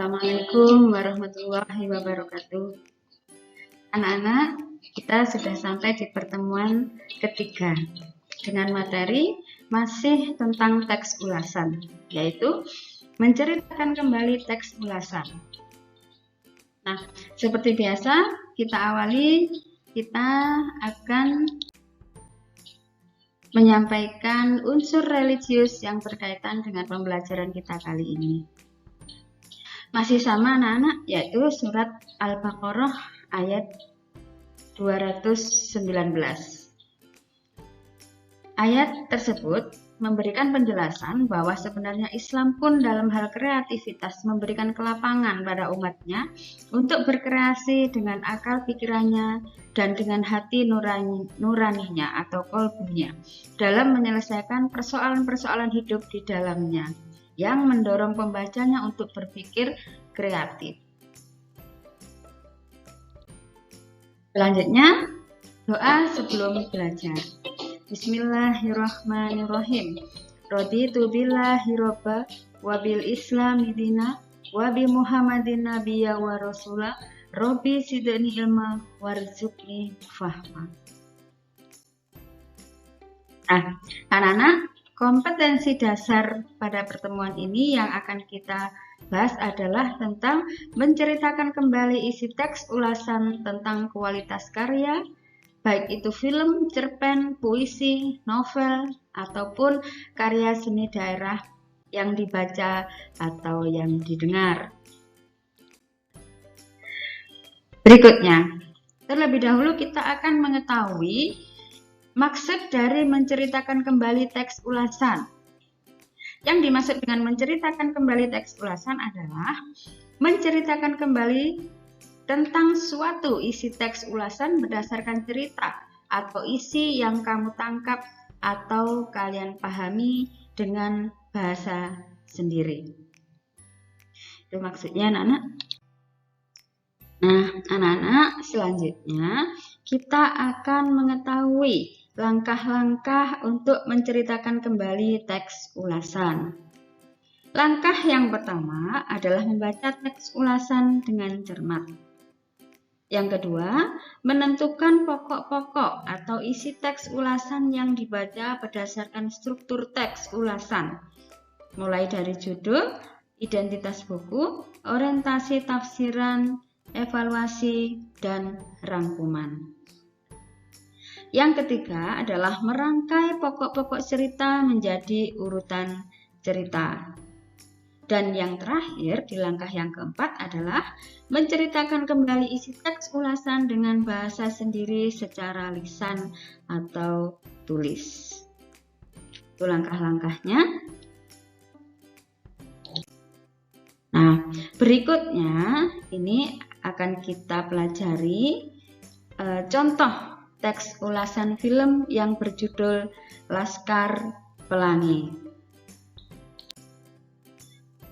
Assalamualaikum warahmatullahi wabarakatuh. Anak-anak, kita sudah sampai di pertemuan ketiga dengan materi masih tentang teks ulasan, yaitu menceritakan kembali teks ulasan. Nah, seperti biasa, kita akan menyampaikan unsur religius yang berkaitan dengan pembelajaran kita kali ini. Masih sama anak-anak, yaitu surat Al-Baqarah ayat 219. Ayat tersebut memberikan penjelasan bahwa sebenarnya Islam pun dalam hal kreativitas memberikan kelapangan pada umatnya untuk berkreasi dengan akal pikirannya dan dengan hati nuraninya atau kolbunya dalam menyelesaikan persoalan-persoalan hidup di dalamnya, yang mendorong pembacanya untuk berpikir kreatif. Selanjutnya, doa sebelum belajar. Bismillahirrahmanirrahim. Raditu billahi robba wa bil islami dina wa bi Muhammadin nabiyya wa rasula Rabbi sidni ilma warzuqni fahma. Nah, anak-anak, kompetensi dasar pada pertemuan ini yang akan kita bahas adalah tentang menceritakan kembali isi teks ulasan tentang kualitas karya, baik itu film, cerpen, puisi, novel, ataupun karya seni daerah yang dibaca atau yang didengar. Berikutnya, terlebih dahulu kita akan mengetahui maksud dari menceritakan kembali teks ulasan. Yang dimaksud dengan menceritakan kembali teks ulasan adalah menceritakan kembali tentang suatu isi teks ulasan berdasarkan cerita atau isi yang kamu tangkap atau kalian pahami dengan bahasa sendiri. Itu maksudnya anak-anak. Nah, anak-anak, selanjutnya kita akan mengetahui langkah-langkah untuk menceritakan kembali teks ulasan. Langkah yang pertama adalah membaca teks ulasan dengan cermat. Yang kedua, menentukan pokok-pokok atau isi teks ulasan yang dibaca berdasarkan struktur teks ulasan, mulai dari judul, identitas buku, orientasi tafsiran, evaluasi, dan rangkuman. Yang ketiga adalah merangkai pokok-pokok cerita menjadi urutan cerita. Dan yang terakhir di langkah yang keempat adalah menceritakan kembali isi teks ulasan dengan bahasa sendiri secara lisan atau tulis. Itu langkah-langkahnya. Nah, berikutnya ini akan kita pelajari contoh teks ulasan film yang berjudul Laskar Pelangi.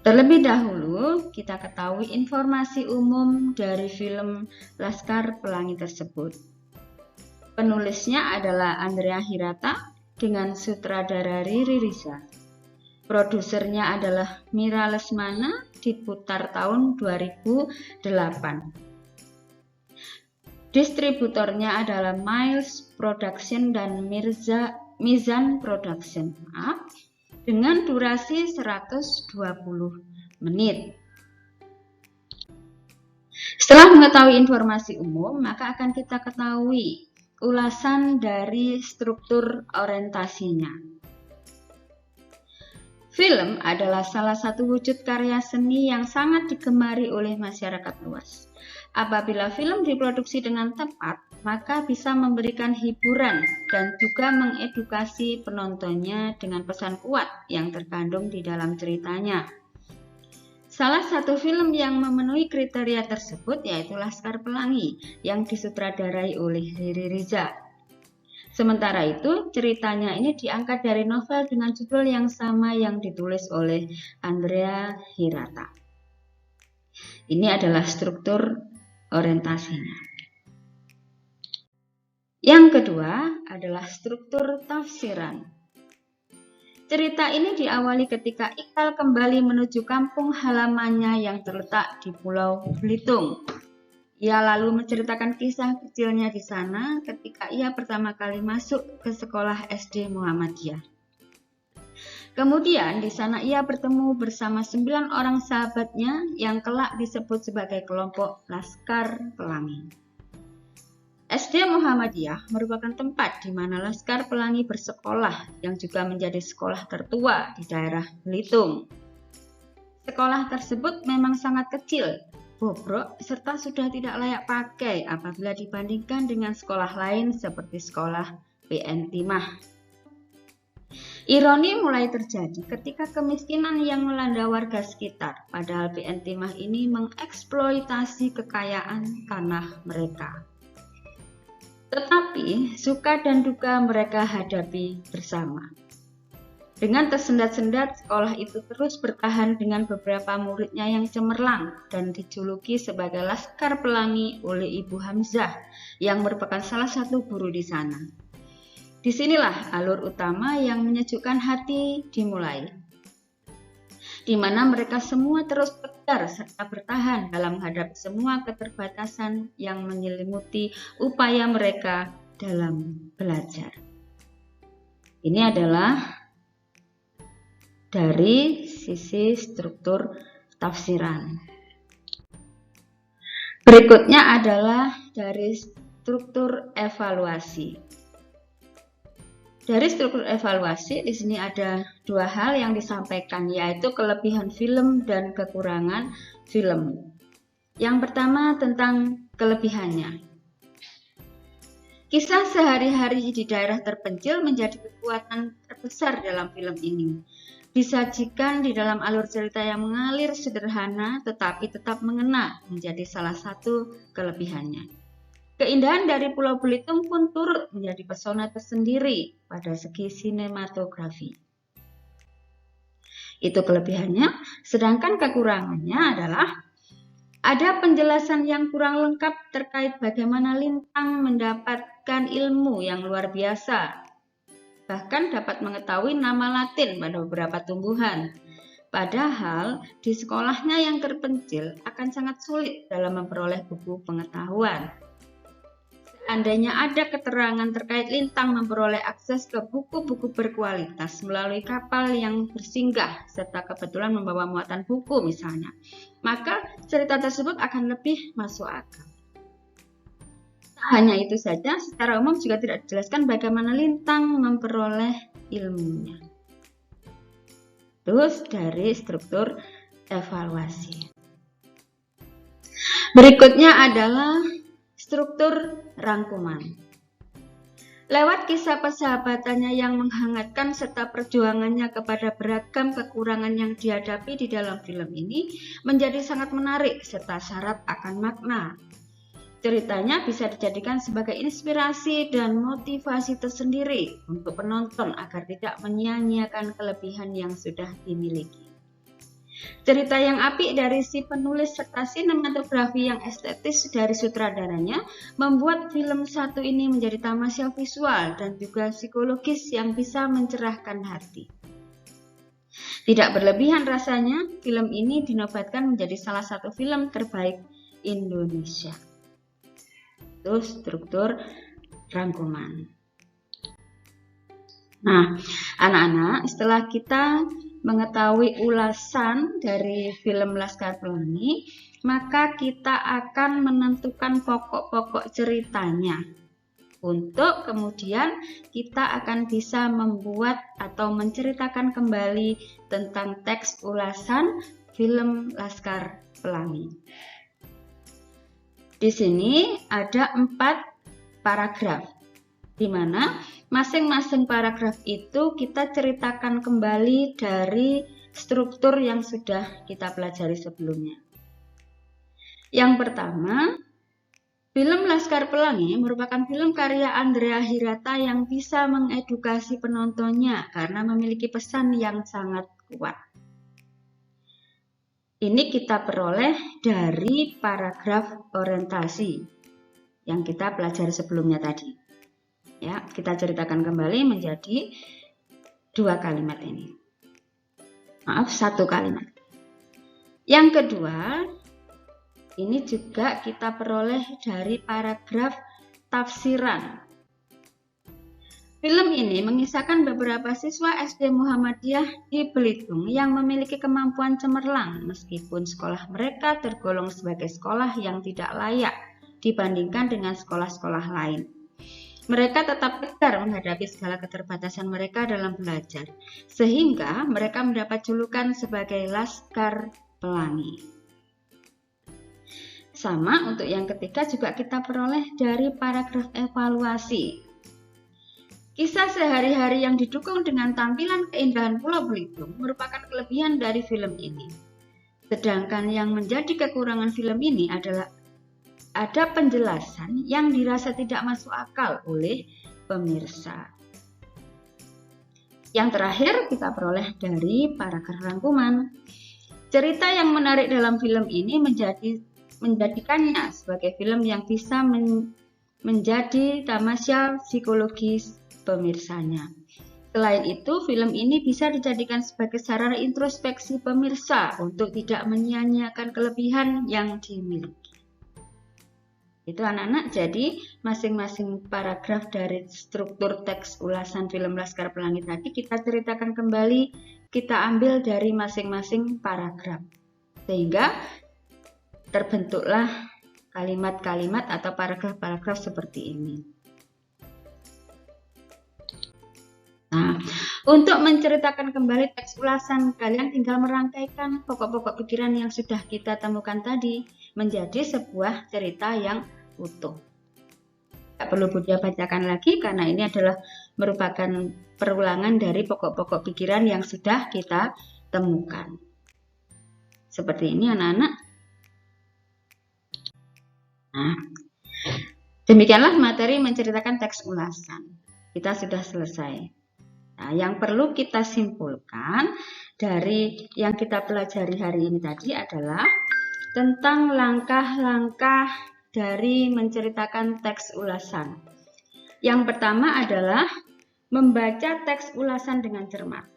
Terlebih dahulu, kita ketahui informasi umum dari film Laskar Pelangi tersebut. Penulisnya adalah Andrea Hirata dengan sutradara Riri Riza. Produsernya adalah Mira Lesmana, diputar tahun 2008. Distributornya adalah Miles Production dan Mizan Production dengan durasi 120 menit. Setelah mengetahui informasi umum, maka akan kita ketahui ulasan dari struktur orientasinya. Film adalah salah satu wujud karya seni yang sangat digemari oleh masyarakat luas. Apabila film diproduksi dengan tepat, maka bisa memberikan hiburan dan juga mengedukasi penontonnya dengan pesan kuat yang terkandung di dalam ceritanya. Salah satu film yang memenuhi kriteria tersebut yaitu Laskar Pelangi yang disutradarai oleh Riri Riza. Sementara itu, ceritanya ini diangkat dari novel dengan judul yang sama yang ditulis oleh Andrea Hirata. Ini adalah struktur orientasinya. Yang kedua adalah struktur tafsiran. Cerita ini diawali ketika Ikal kembali menuju kampung halamannya yang terletak di Pulau Belitung. Ia lalu menceritakan kisah kecilnya di sana ketika ia pertama kali masuk ke sekolah SD Muhammadiyah. Kemudian di sana ia bertemu bersama 9 orang sahabatnya yang kelak disebut sebagai kelompok Laskar Pelangi. SD Muhammadiyah merupakan tempat di mana Laskar Pelangi bersekolah yang juga menjadi sekolah tertua di daerah Belitung. Sekolah tersebut memang sangat kecil, bobrok, serta sudah tidak layak pakai apabila dibandingkan dengan sekolah lain seperti sekolah PN Timah. Ironi mulai terjadi ketika kemiskinan yang melanda warga sekitar, padahal PN Timah ini mengeksploitasi kekayaan tanah mereka. Tetapi suka dan duka mereka hadapi bersama. Dengan tersendat-sendat, sekolah itu terus bertahan dengan beberapa muridnya yang cemerlang dan dijuluki sebagai Laskar Pelangi oleh Ibu Hamzah yang merupakan salah satu guru di sana. Disinilah alur utama yang menyejukkan hati dimulai, di mana mereka semua terus tegar serta bertahan dalam menghadapi semua keterbatasan yang menyelimuti upaya mereka dalam belajar. Ini adalah dari sisi struktur tafsiran. Berikutnya adalah dari struktur evaluasi. Dari struktur evaluasi, di sini ada 2 hal yang disampaikan, yaitu kelebihan film dan kekurangan film. Yang pertama tentang kelebihannya. Kisah sehari-hari di daerah terpencil menjadi kekuatan terbesar dalam film ini. Disajikan di dalam alur cerita yang mengalir sederhana tetapi tetap mengena menjadi salah satu kelebihannya. Keindahan dari Pulau Belitung pun turut menjadi pesona tersendiri pada segi sinematografi. Itu kelebihannya, sedangkan kekurangannya adalah ada penjelasan yang kurang lengkap terkait bagaimana Lintang mendapatkan ilmu yang luar biasa. Bahkan dapat mengetahui nama Latin pada beberapa tumbuhan. Padahal di sekolahnya yang terpencil akan sangat sulit dalam memperoleh buku pengetahuan. Seandainya ada keterangan terkait Lintang memperoleh akses ke buku-buku berkualitas melalui kapal yang bersinggah serta kebetulan membawa muatan buku misalnya, maka cerita tersebut akan lebih masuk akal. Tak hanya itu saja, secara umum juga tidak dijelaskan bagaimana Lintang memperoleh ilmunya. Terus dari struktur evaluasi. Berikutnya adalah struktur rangkuman. Lewat kisah persahabatannya yang menghangatkan serta perjuangannya kepada beragam kekurangan yang dihadapi di dalam film ini menjadi sangat menarik serta syarat akan makna. Ceritanya bisa dijadikan sebagai inspirasi dan motivasi tersendiri untuk penonton agar tidak menyia-nyiakan kelebihan yang sudah dimiliki. Cerita yang apik dari si penulis serta sinematografi yang estetis dari sutradaranya membuat film satu ini menjadi tamasya visual dan juga psikologis yang bisa mencerahkan hati. Tidak berlebihan rasanya, film ini dinobatkan menjadi salah satu film terbaik Indonesia. Itu struktur rangkuman. Nah, anak-anak, setelah kita mengetahui ulasan dari film Laskar Pelangi, maka kita akan menentukan pokok-pokok ceritanya. Untuk kemudian kita akan bisa membuat atau menceritakan kembali tentang teks ulasan film Laskar Pelangi. Di sini ada 4 paragraf, di mana masing-masing paragraf itu kita ceritakan kembali dari struktur yang sudah kita pelajari sebelumnya. Yang pertama, film Laskar Pelangi merupakan film karya Andrea Hirata yang bisa mengedukasi penontonnya karena memiliki pesan yang sangat kuat. Ini kita peroleh dari paragraf orientasi yang kita pelajari sebelumnya tadi. Ya, kita ceritakan kembali menjadi dua kalimat ini. Maaf, satu kalimat. Yang kedua, ini juga kita peroleh dari paragraf tafsiran. Film ini mengisahkan beberapa siswa SD Muhammadiyah di Belitung yang memiliki kemampuan cemerlang meskipun sekolah mereka tergolong sebagai sekolah yang tidak layak dibandingkan dengan sekolah-sekolah lain. Mereka tetap tegar menghadapi segala keterbatasan mereka dalam belajar, sehingga mereka mendapat julukan sebagai Laskar Pelangi. Sama untuk yang ketiga juga kita peroleh dari paragraf evaluasi. Kisah sehari-hari yang didukung dengan tampilan keindahan Pulau Belitung merupakan kelebihan dari film ini. Sedangkan yang menjadi kekurangan film ini adalah ada penjelasan yang dirasa tidak masuk akal oleh pemirsa. Yang terakhir kita peroleh dari paragraf rangkuman. Cerita yang menarik dalam film ini menjadikannya sebagai film yang bisa menjadi tamasya psikologis pemirsanya. Selain itu, film ini bisa dijadikan sebagai sarana introspeksi pemirsa untuk tidak menyia-nyiakan kelebihan yang dimiliki. Itu anak-anak, jadi masing-masing paragraf dari struktur teks ulasan film Laskar Pelangi tadi kita ceritakan kembali, kita ambil dari masing-masing paragraf. Sehingga terbentuklah kalimat-kalimat atau paragraf-paragraf seperti ini. Nah, untuk menceritakan kembali teks ulasan, kalian tinggal merangkaikan pokok-pokok pikiran yang sudah kita temukan tadi menjadi sebuah cerita yang utuh. Tidak perlu Bunda bacakan lagi karena ini adalah merupakan perulangan dari pokok-pokok pikiran yang sudah kita temukan. Seperti ini anak-anak. Nah, demikianlah materi menceritakan teks ulasan. Kita sudah selesai. Nah, yang perlu kita simpulkan dari yang kita pelajari hari ini tadi adalah tentang langkah-langkah dari menceritakan teks ulasan. Yang pertama adalah membaca teks ulasan dengan cermat.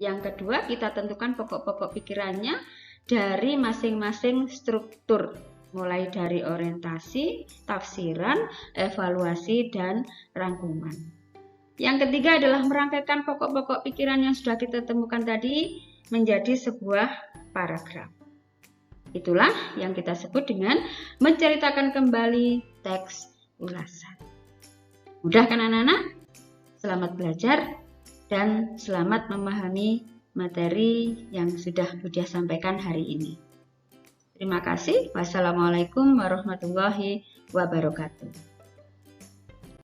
Yang kedua, kita tentukan pokok-pokok pikirannya dari masing-masing struktur, mulai dari orientasi, tafsiran, evaluasi, dan rangkuman. Yang ketiga adalah merangkaikan pokok-pokok pikiran yang sudah kita temukan tadi menjadi sebuah paragraf. Itulah yang kita sebut dengan menceritakan kembali teks ulasan. Mudah kan anak-anak? Selamat belajar dan selamat memahami materi yang sudah Bunda sampaikan hari ini. Terima kasih. Wassalamualaikum warahmatullahi wabarakatuh.